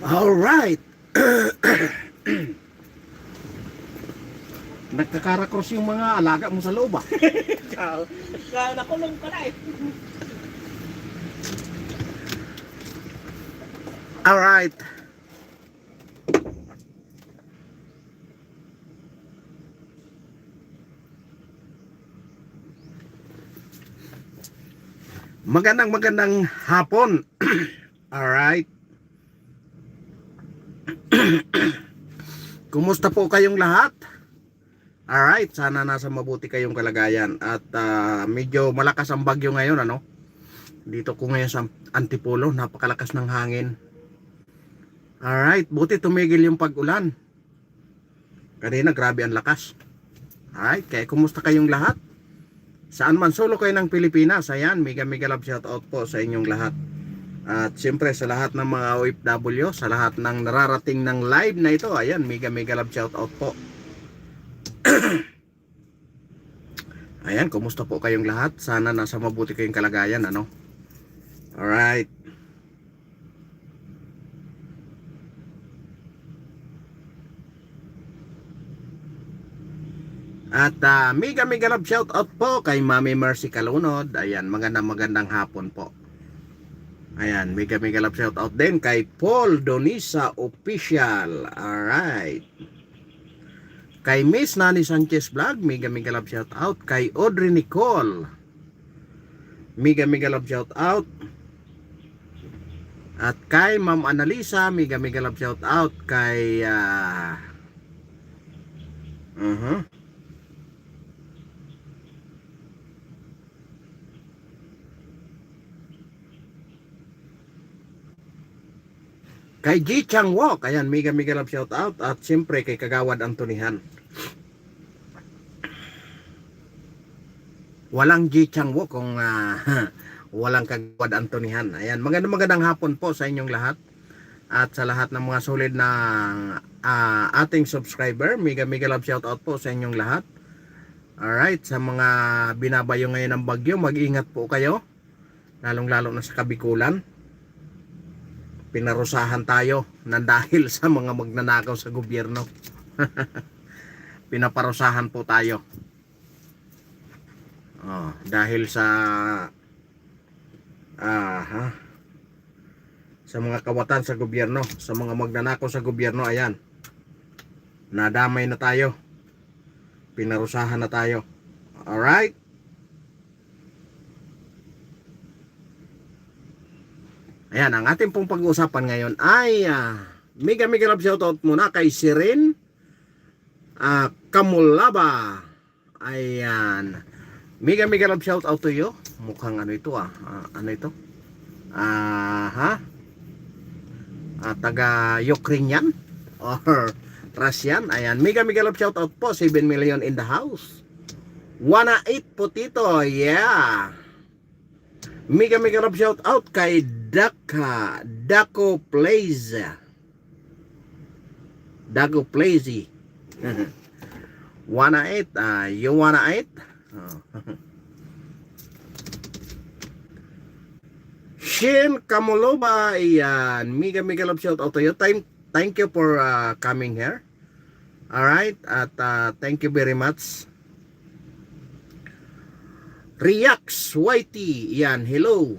All right. Nagkakarakros yung mga alaga mo sa loob ah. Kaya nakulong ka na eh. All right. Magandang hapon. All right. Kumusta po kayong lahat? All right, sana nasa mabuti kayong kalagayan at medyo malakas ang bagyo ngayon ano. Dito ko ngayon sa Antipolo, napakalakas ng hangin. All right, buti tumigil yung pag-ulan. Kanina grabe ang lakas. All right, kaya kumusta kayong lahat? Saan man solo kayo ng Pilipinas, ayan, mega love shout out po sa inyong lahat. At siyempre sa lahat ng mga OFW, sa lahat ng nararating ng live na ito, ayan, mega love shout out po. Ayan, kumusta po kayong lahat? Sana nasa mabuti kayong kalagayan, ano? Alright. At mega love shout out po kay Mami Mercy Calunod. Ayan, magandang hapon po. Ayan, mega love shout out din kay Paul Donisa Official. Alright. Kay Miss Nani Sanchez Vlog, mega love shout out. Kay Audrey Nicole, mega love shout out. At kay Ma'am Annalisa, mega love shout out. Kay kay G Chang Wok, ayan, mega love shout out. At siyempre kay Kagawad Antonihan. Walang G Chang Wok kung walang Kagawad Antonihan. Ayan, magandang hapon po sa inyong lahat. At sa lahat ng mga solid na ating subscriber, mega love shout out po sa inyong lahat. Alright, sa mga binabayo ngayon ng bagyo, mag-ingat po kayo. Lalong-lalo na sa Kabikulan. Pinarusahan tayo nang dahil sa mga magnanakaw sa gobyerno. Pinaparusahan po tayo. Dahil sa sa mga kawatan sa gobyerno, sa mga magnanakaw sa gobyerno, ayan. Nadamay na tayo. Pinarusahan na tayo. Alright? Ayan, ang ating pong pag-uusapan ngayon ay mega love shoutout muna kay Sirin Kamulaba. Ayan. Mega love shoutout to you. Mukhang ano ito ano ito? Taga Ukrainian or Russian. Ayan, mega love shoutout po. 7 million in the house. 1-8 potito. Yeah. Mega love shoutout kay Daco Plaza. Daco Plazy. Wanna eat? You wanna eat? Shin Kamuluba. Ayan, mega love shoutout to you. Thank you for coming here. Alright, at thank you very much. Reacts YT, yan, hello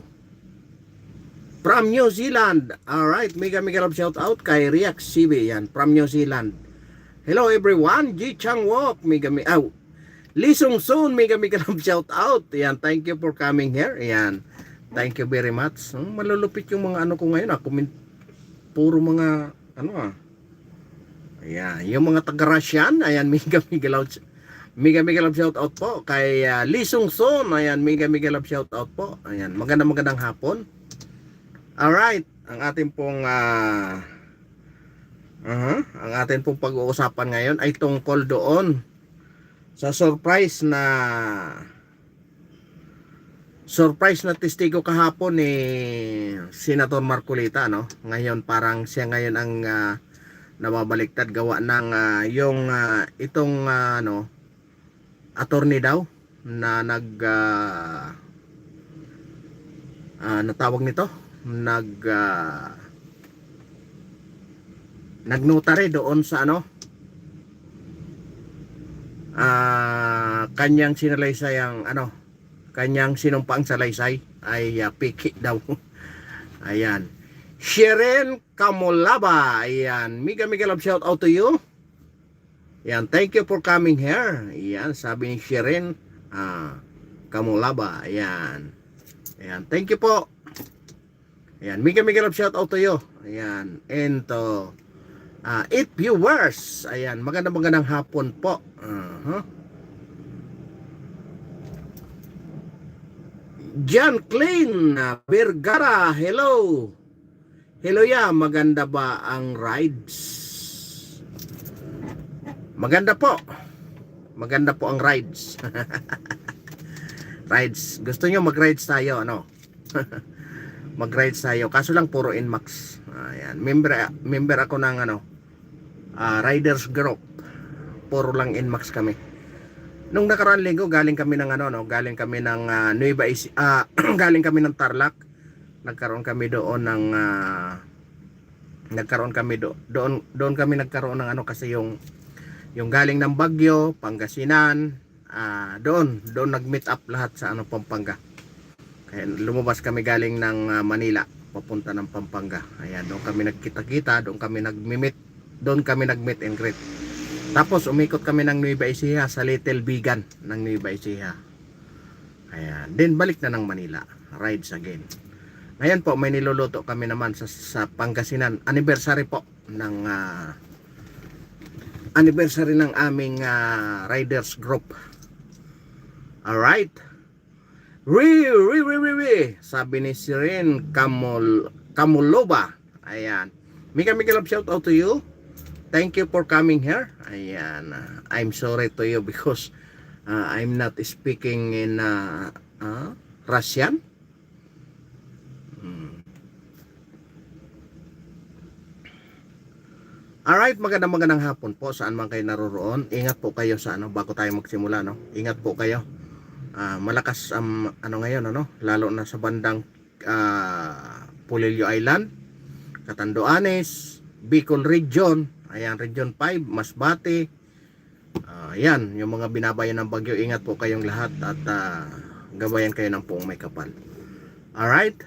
from New Zealand. Alright, mega love shout out kay Reacts CB, yan, from New Zealand. Hello everyone. Ji Chang Wok, Lee Sung Soon, mega love shout out. Yan, thank you for coming here. Yan, thank you very much. Malulupit yung mga ano ko ngayon, puro mga ano ayan, yung mga taga-Russian. Ayan, mega love shout out po kay Lee Sung Soon. Ayan, mega love shout out po. Ayan, magandang hapon. Alright, ang ating pong ang ating pong pag-uusapan ngayon ay tungkol doon sa surprise na testigo kahapon ni Senator Marcolita, no? Ngayon parang siya ngayon ang nababaliktad gawa ng yung itong attorney daw na natawag nito, nagnotary doon sa ano, kanyang sinalaysay ang ano, kanyang sinumpaang salaysay ay piki daw. Ayan. Sheren Kamolaba. Ayan. Mega love shout out to you. Ayan. Thank you for coming here. Ayan. Sabi ni Sheren Kamolaba. Ayan. Ayan. Thank you po. Ayan. Mega love shout out to you. Ayan. And to 8 viewers. Ayan. Magandang hapon po. John Klein Vergara, hello. Hello ya, maganda ba ang rides? Maganda po. Maganda po ang rides. Rides. Gusto nyo mag-rides tayo, ano? Mag-rides tayo. Kaso lang puro Inmax. Ayan. Member ako ng ano, Riders Group. Puro lang Inmax kami. Nung nakaraang linggo, galing kami ng ano, no, galing kami ng Nueva Ecija, galing kami ng Tarlac. Nagkaroon kami doon ng doon kami nagkaroon ng ano, kasi yung galing ng Baguio, Pangasinan, doon nag-meet up lahat sa ano, Pampanga. Kaya lumabas kami galing ng Manila papunta ng Pampanga. Ayan, doon kami nagkita-kita, doon kami nag-meet and greet. Tapos umikot kami ng Nueva Ecija sa Little Bigan ng Nueva Ecija. Ayan. Then balik na ng Manila. Rides again. Ngayon po may niluluto kami naman sa Pangasinan. Anniversary po ng anniversary ng aming riders group. Alright. Sabi ni Siren Kamuloba. Ayan. Mika love shout out to you. Thank you for coming here. Ayan. I'm sorry to you because I'm not speaking in Russian. Alright, magandang hapon po saan man kayo naroroon. Ingat po kayo sa ano, bago tayo magsimula, no? Ingat po kayo. Malakas ano ngayon, ano? Lalo na sa bandang Polillo Island, Catanduanes, Bicol Region. Ayan, Region 5, Masbate. Ayan, yung mga binabayan ng bagyo, ingat po kayong lahat at gabayan kayo ng Poong May Kapal. Alright?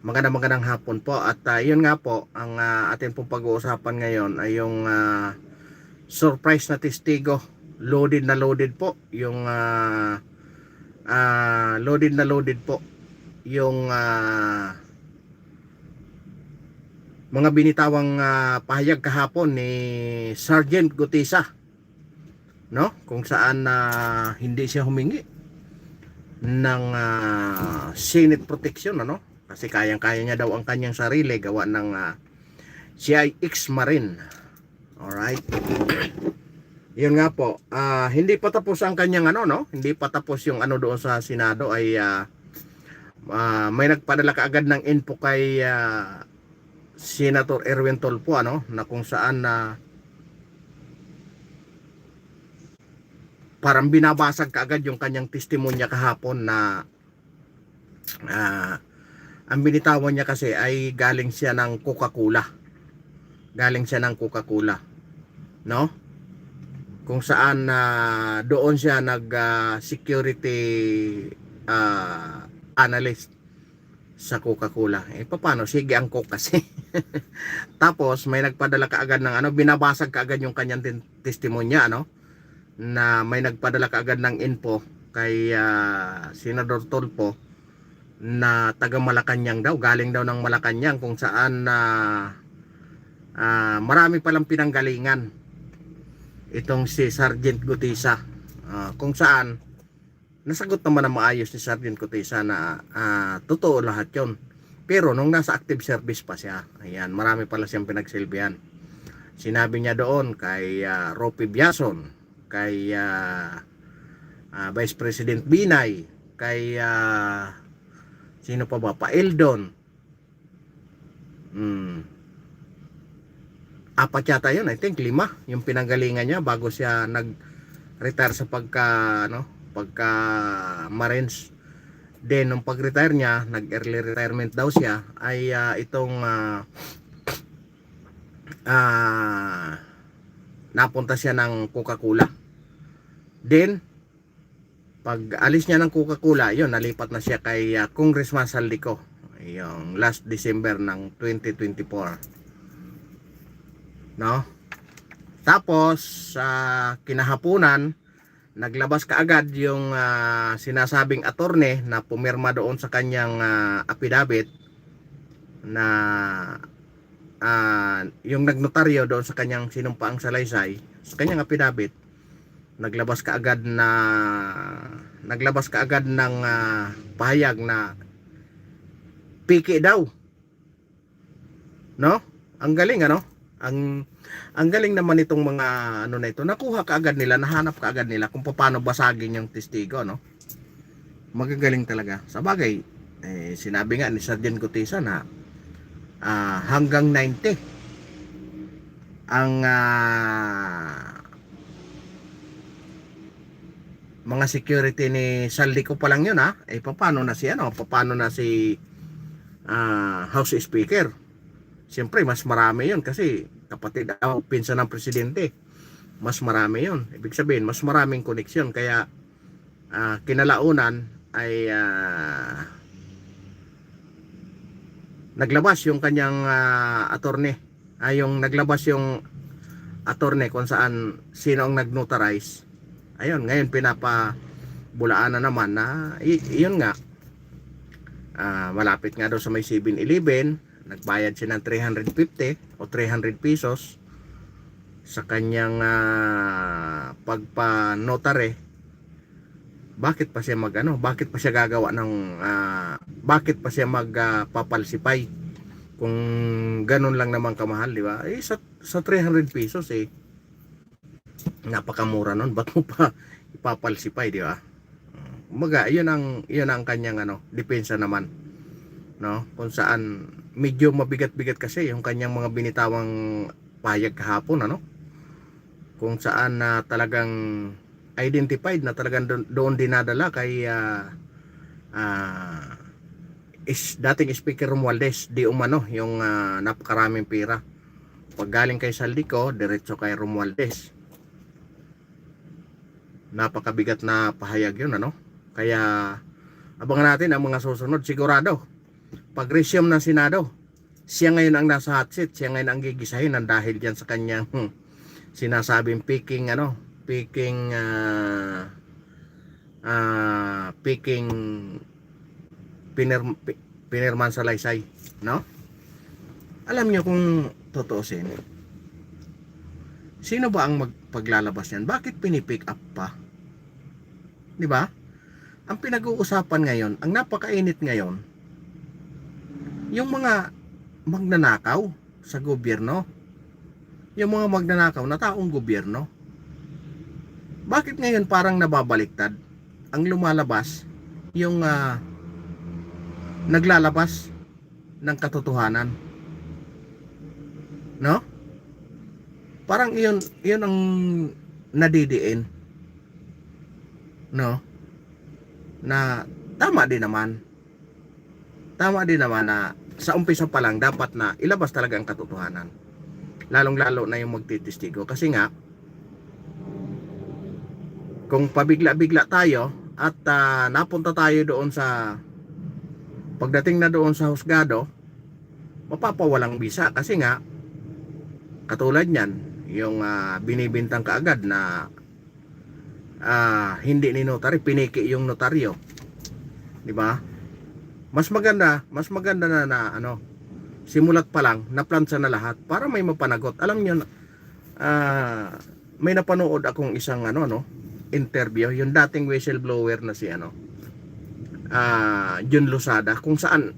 Magandang hapon po. At yun nga po, ang atin pong pag-uusapan ngayon ay yung surprise na testigo. Loaded na loaded po. Yung loaded po. Yung mga binitawang pahayag kahapon ni Sergeant Gutisa, no? Kung saan hindi siya humingi ng Senate protection, ano? Kasi kayang-kaya niya daw ang kanyang sarili gawa ng CIX Marine. Alright. Yun nga po, hindi pa tapos ang kanyang ano, no? Hindi pa tapos yung ano doon sa Senado ay may nagpadala kaagad ng info kay Senator Erwin Tulfo, ano, na kung saan parang binabasag kaagad yung kanyang testimonya kahapon na ang binitawan niya kasi ay galing siya ng Coca-Cola. Galing siya ng Coca-Cola, no? Kung saan doon siya security analyst sa Coca-Cola. Paano? Sige ang Coke kasi. Tapos may nagpadala kaagad ng ano, binabasag kaagad yung kanyang testimonya, ano, na may nagpadala kaagad ng info kay Senador Tulfo na taga Malacanang daw, galing daw ng Malacanang, kung saan marami palang pinanggalingan itong si Sergeant Gutisa, kung saan nasagot naman na maayos ni Sergeant Gutisa na totoo lahat yon. Pero nung nasa active service pa siya, ayan, marami pala siyang pinagsilbihan. Sinabi niya doon kay Ropi Biason, kay Vice President Binay, kay sino pa ba? Paeldon. Apat yata yun, I think 5 yung pinanggalingan niya bago siya nag-retire sa pagka Marines. Then nung pag-retire niya, nag-early retirement daw siya, ay napunta siya ng Coca-Cola. Then pag alis niya ng Coca-Cola, yun, nalipat na siya kay Congressman Saldico, yung last December ng 2024, no? Tapos sa kinahapunan, naglabas kaagad yung sinasabing attorney na pumirma doon sa kanyang affidavit na yung nagnotaryo doon sa kanyang sinumpaang salaysay, sa kanyang affidavit, naglabas kaagad ng pahayag na piki daw, no? Ang galing, ano? Ang galing naman itong mga ano na ito. Nakuha kaagad nila, nahanap kaagad nila kung paano basagin yung testigo, no? Magagaling talaga. Sa bagay, sinabi nga ni Sergeant Gutisa na hanggang 90 ang mga security ni Saldico pa lang yun, ha? Paano na si House Speaker? Siyempre mas marami yun kasi kapatid pinsan ng presidente. Mas marami yun. Ibig sabihin mas maraming koneksyon, kaya kinalaunan ay naglabas yung kanyang attorney, naglabas yung attorney kung saan sino ang nag-notarize. Ayun, ngayon pinapabulaan na naman na yun nga, malapit nga daw sa may 7-Eleven, nagbayad siya ng 350 o 300 pesos sa kanyang pagpa-notary. Bakit pa siya bakit pa siya gagawa ng bakit pa siya magpapalsipay kung ganun lang naman kamahal, di ba? Sa 300 pesos napakamura nun, ba't mo pa ipapalsipay, di ba? Umaga, yun ang kanyang depensa naman, no? Kung saan medyo mabigat-bigat kasi yung kanyang mga binitawang pahayag kahapon, kung saan talagang identified na talagang doon dinadala kay dating Speaker Romualdez di umano yung napakaraming pera. Pag galing kay Saldico, diretso kay Romualdez. Napakabigat na pahayag yun, kaya abangan natin ang mga susunod. Sigurado pag resume ng Senado, siya ngayon ang nasa hot seat, siya ngayon ang gigisahin ng dahil dyan sa kanyang sinasabing peking pinirman sa laysay, no? Alam nyo kung totoosin, sino ba ang magpaglalabas yan? Bakit pinipick up pa? Di ba? Ang pinag-uusapan ngayon, ang napakainit ngayon, yung mga magnanakaw sa gobyerno, yung mga magnanakaw na taong gobyerno. Bakit ngayon parang nababaliktad? Ang lumalabas yung naglalabas ng katotohanan, no? Parang iyon ang nadidiin, no? Na tama din naman na sa umpisa pa lang dapat na ilabas talaga ang katotohanan, lalong-lalo na yung magtitistigo. Kasi nga kung pabigla-bigla tayo at napunta tayo doon sa pagdating na doon sa husgado, mapapawalang bisa. Kasi nga katulad niyan, yung binibintang kaagad na hindi ni notary, piniki yung notaryo, di ba? Mas maganda na simulat pa lang naplansa na lahat para may mapanagot. Alam niyo, may napanood akong isang interview, yung dating whistleblower na si Jun Losada, kung saan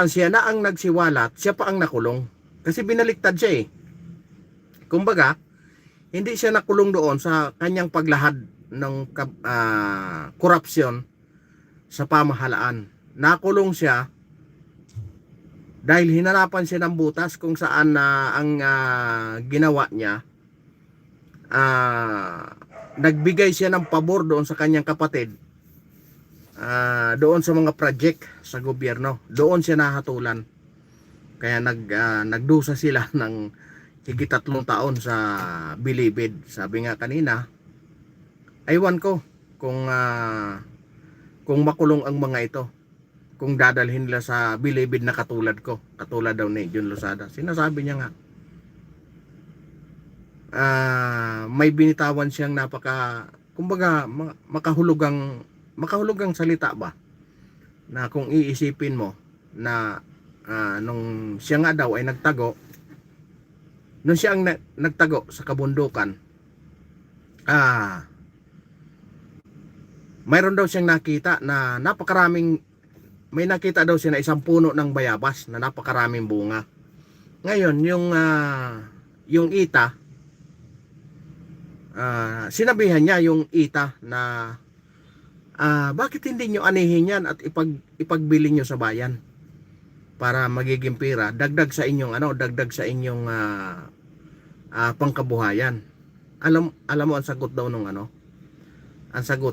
siya na ang nagsiwalat, siya pa ang nakulong. Kasi binaliktad siya Kumbaga, hindi siya nakulong doon sa kanyang paglahad ng korupsyon sa pamahalaan. Nakulong siya dahil hinanapan siya ng butas kung saan ang ginawa niya, nagbigay siya ng pabor doon sa kanyang kapatid doon sa mga project sa gobyerno. Doon siya nahatulan. Kaya nagdusa sila ng higit 3 taon sa bilibid. Sabi nga kanina, aywan ko kung makulong ang mga ito, kung dadalhin nila sa bilibid na katulad ko, katulad daw ni Jun Losada. Sinasabi niya nga, may binitawan siyang kumbaga makahulugang salita ba, na kung iisipin mo na nung siya nga daw ay nung siya ang nagtago sa kabundukan, mayroon daw siyang nakita na may nakita daw siya na isang puno ng bayabas na napakaraming bunga. Ngayon, yung ita, sinabihan niya yung ita na bakit hindi nyo anihin yan at ipagbili nyo sa bayan para magiging pera, dagdag sa inyong pangkabuhayan. Alam mo ang sagot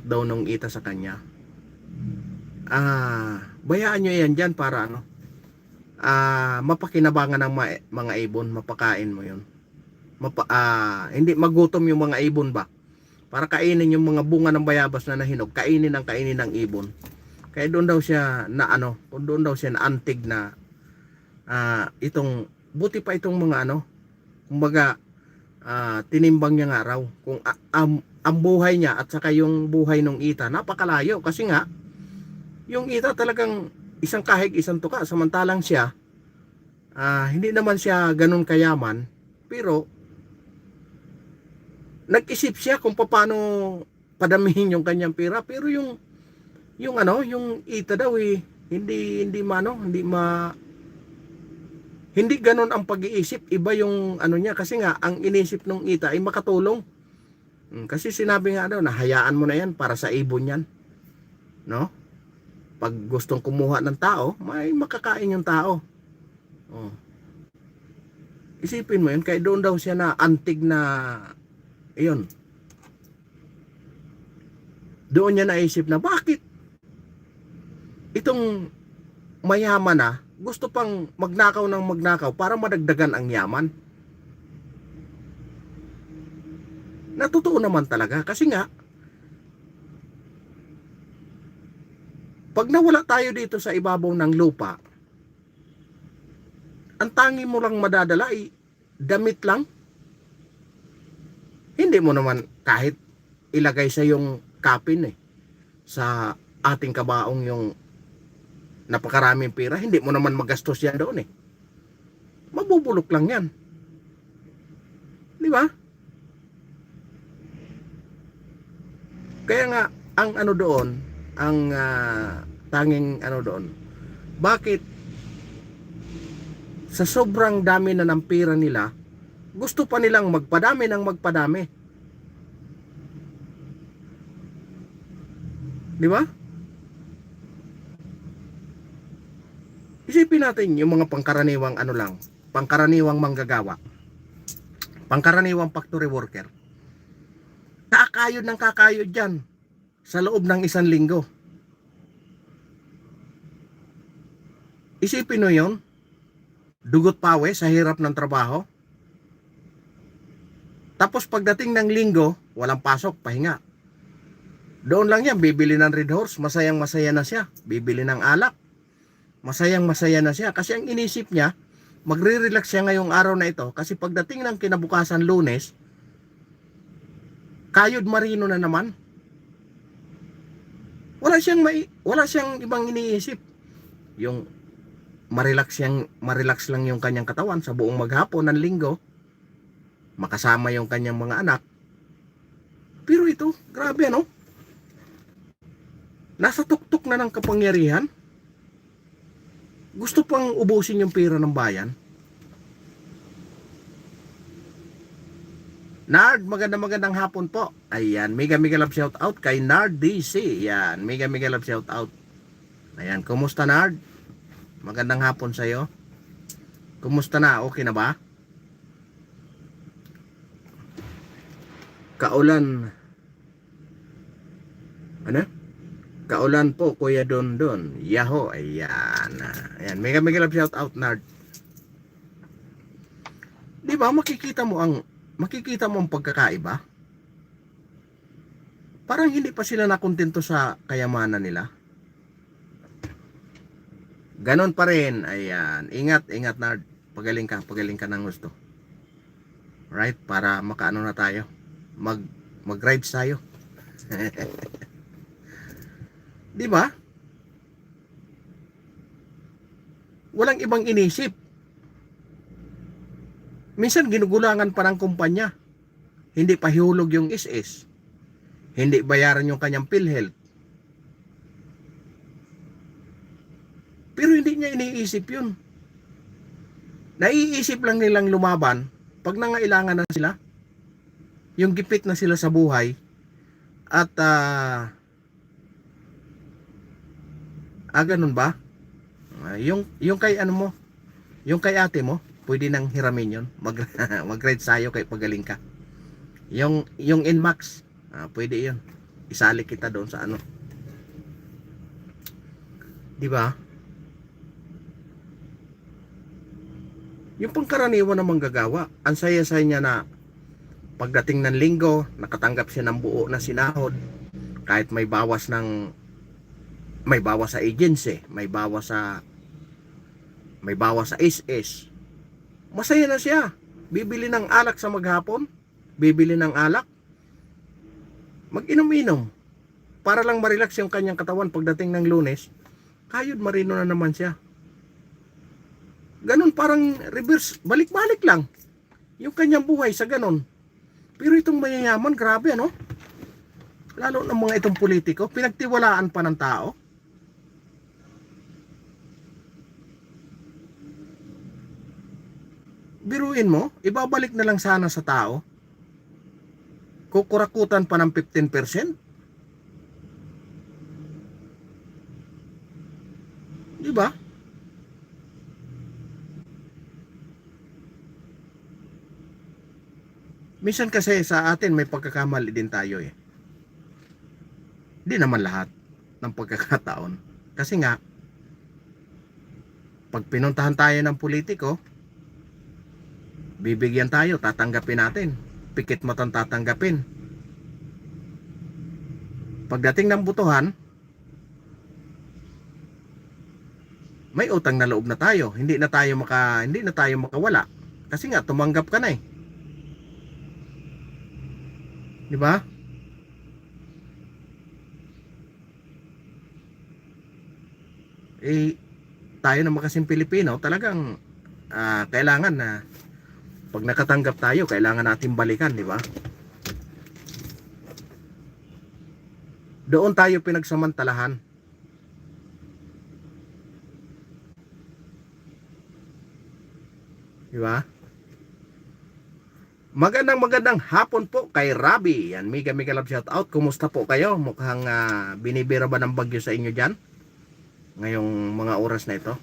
daw nung ita sa kanya, bayaan nyo yan dyan para mapakinabangan ng mga ibon, mapakain mo yun. Hindi magutom yung mga ibon ba, para kainin yung mga bunga ng bayabas na nahinog, kainin ng ibon. Kaya doon daw siya naantig na itong, buti pa itong mga kumbaga tinimbang niya nga raw kung ang buhay niya at saka yung buhay ng ita napakalayo, kasi nga yung ita talagang isang kahig isang tuka, samantalang siya hindi naman siya ganun kayaman, pero nag-isip siya kung paano padamihin yung kanyang pera. Pero yung ita daw hindi ganun ang pag-iisip, iba yung niya, kasi nga ang inisip ng ita ay makatulong. Kasi sinabi nga daw na hayaan mo na yan para sa ibon yan, no? Pag gustong kumuha ng tao, may makakain yung tao. Isipin mo yun, kaya doon daw siya na antig na iyon. Doon niya naisip na bakit itong mayaman gusto pang magnakaw ng magnakaw para madagdagan ang yaman. Natotoo naman talaga, kasi nga pag nawala tayo dito sa ibabaw ng lupa, ang tangi mo lang madadala ay damit lang. Hindi mo naman kahit ilagay sa yung kapin sa ating kabaong yung napakaraming pera, hindi mo naman magastos yan doon mabubulok lang yan, di ba? Kaya nga ang tanging doon, bakit sa sobrang dami na ng pera nila, gusto pa nilang magpadami ng magpadami, di ba? Isipin natin yung mga pangkaraniwang pangkaraniwang manggagawa, pangkaraniwang factory worker, kakayod ng kakayod dyan sa loob ng 1 linggo. Isipin mo yun, dugot pawis sa hirap ng trabaho, tapos pagdating ng linggo walang pasok, pahinga. Doon lang yan bibili ng Red Horse, masayang masaya na siya, bibili ng alak, masayang masaya na siya, kasi ang inisip niya magre-relax siya ngayong araw na ito, kasi pagdating ng kinabukasan Lunes, kayod marino na naman. Wala siyang ibang iniisip, yung marilax lang yung kanyang katawan sa buong maghapon ng linggo, makasama yung kanyang mga anak. Pero ito, grabe nasa tuktok na ng kapangyarihan, gusto pang ubusin yung pera ng bayan. Nard, magandang hapon po. Ayan, mega love shout out kay Nard DC. Ayan, mega love shout out. Ayan, kumusta Nard? Magandang hapon sa'yo. Kumusta na? Okay na ba? Kaulan po, Kuya Dondon. Yaho, ayan. Ayan, mega mega love shout out, Nard. Di ba, makikita mo ang pagkakaiba? Parang hindi pa sila nakontento sa kayamanan nila. Ganon pa rin. Ayan. Ingat, ingat, Nard. Pagaling ka ng gusto. Right? Para makaano na tayo. Mag-rides tayo. Di ba? Walang ibang inisip. Minsan ginugulangan pa ng kumpanya. Hindi pa hihulog yung SS. Hindi bayaran yung kanyang PhilHealth. Pero hindi niya iniisip yun. Naiisip lang nilang lumaban pag nangailangan na sila. Yung gipit na sila sa buhay. At ganun ba? Yung kay ano mo, yung kay ate mo, pwede nang hiramin yun. Mag-ride sayo kay pagaling ka. Yung Inmax, pwede yun. Isali kita doon sa ano. Di ba? Yung pangkaraniwan na manggagawa, ang saya-saya niya na pagdating ng linggo, nakatanggap siya ng buo na sinahod. Kahit may bawas sa agency, may bawas sa SS. Masaya na siya. Bibili ng alak sa maghapon, bibili ng alak, mag-inom-inom para lang ma-relax yung kanyang katawan pagdating ng Lunes. Kayod marino na naman siya. Ganun, parang reverse, balik-balik lang yung kanyang buhay sa ganun. Pero itong mayayaman, grabe ano? Lalo ng mga itong politiko, pinagtiwalaan pa ng tao. Biruin mo, ibabalik na lang sana sa tao. Kukurakutan pa ng 15%. Di ba? Minsan kasi sa atin may pagkakamali din tayo eh. Hindi naman lahat ng pagkakataon. Kasi nga, pag pinuntahan tayo ng politiko, bibigyan tayo, tatanggapin natin. Pikit matang tatanggapin. Pagdating ng butuhan, may utang na loob na tayo. Hindi na tayo makawala. Kasi nga tumanggap ka na eh. Di ba? Tayo naman kasing Pilipino, talagang kailangan na pag nakatanggap tayo, kailangan natin balikan, di ba? Doon tayo pinagsamantalahan. Di ba? Magandang hapon po kay Rabi. Yan, mega love shout out. Kumusta po kayo? Mukhang binibira ba ng bagyo sa inyo dyan? Ngayong mga oras na ito.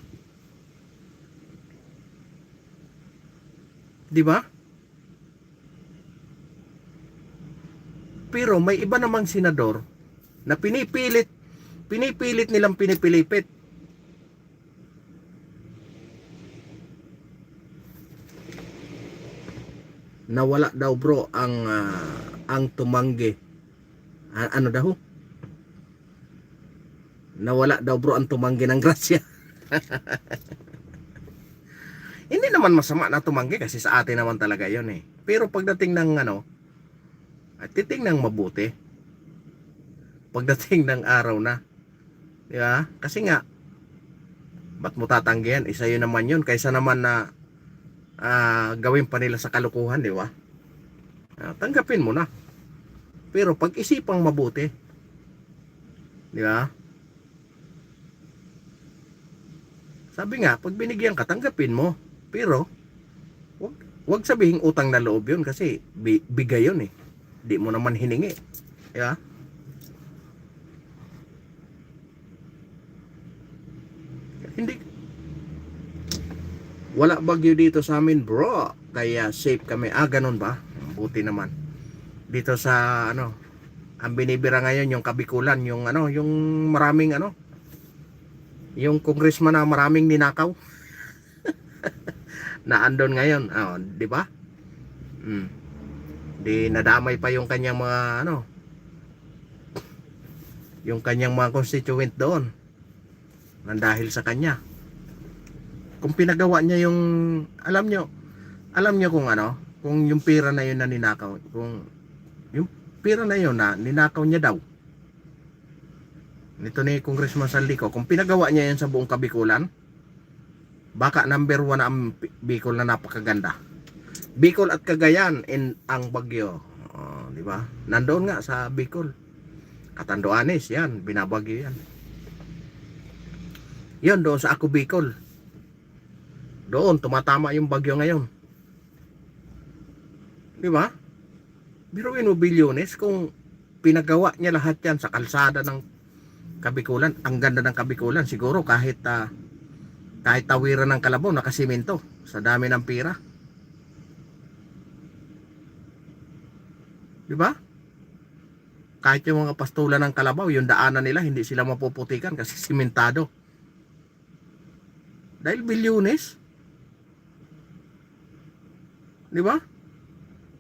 Di ba? Pero may iba namang senador na pinipilit nilang pinipilipit. Nawala daw bro ang tumanggi. Ano daw? Nawala daw bro ang tumanggi ng grasya. Hindi naman masama na tumanggi kasi sa atin naman talaga yon eh. Pero pagdating ng titingnang mabuti. Pagdating ng araw na. Di ba? Kasi nga, ba't mo tatanggihan? Isa yun naman yun. Kaysa naman na gawin pa nila sa kalukuhan, di ba? Tanggapin mo na. Pero pag-isipang mabuti. Di ba? Sabi nga, pag binigyan ka, tanggapin mo. Pero, wag sabihin utang na loob yun kasi bigay yun eh. Di mo naman hiningi. Di ba? Hindi. Wala bagyo dito sa amin bro. Kaya safe kami. Ganun ba? Buti naman. Dito sa Ang binibira ngayon yung Kabikulan, yung ano, yung maraming ano, yung congressman na maraming ninakaw na andon ngayon, oh, di ba? Di nadamay pa yung kanyang mga ano, yung kanyang mga constituent doon nang dahil sa kanya. Kung pinagawa niya yung, alam nyo kung ano, kung yung pera na yun na ninakaw, kung yung pera na yun na ninakaw niya daw nito ni Congressman Saldico, kung pinagawa niya yan sa buong Kabikulan, baka number 1 ang Bicol na napakaganda. Bicol at Cagayan in ang Bagyo, di ba? Nandoon nga sa Bicol. Catanduanes, yan, binabagyo yan. Yan doon sa Ako Bicol. Doon tumatama yung bagyo ngayon. Di ba? Biruin mo bilyones kung pinagawa niya lahat yan sa kalsada ng Kabikulan. Ang ganda ng Kabikulan siguro kahit tawiran ng kalabaw nakasimento sa dami ng pira. Di ba? Kahit yung mga pastulan ng kalabaw, yung daanan nila hindi sila mapuputikan kasi simentado. Dahil bilyones. Di ba?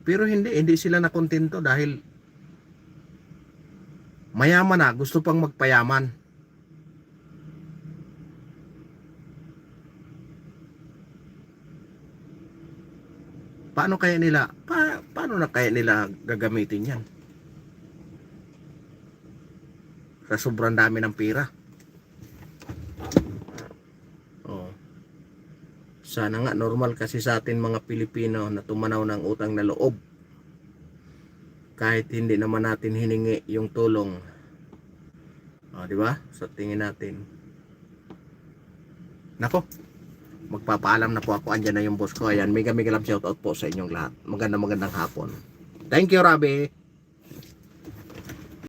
Pero hindi sila nakontento dahil mayaman na, gusto pang magpayaman. Paano kaya nila, paano na kaya nila gagamitin yan? Sa sobrang dami ng pera. Oh. Sana nga normal kasi sa atin mga Pilipino na tumanaw ng utang na loob. Kahit hindi naman natin hiningi yung tulong. Di ba? Sa tingin natin. Nako. Magpapaalam na po ako. Andyan na yung boss ko. Ayan, mega love shoutout po sa inyong lahat. Magandang hapon. Thank you, Rabi.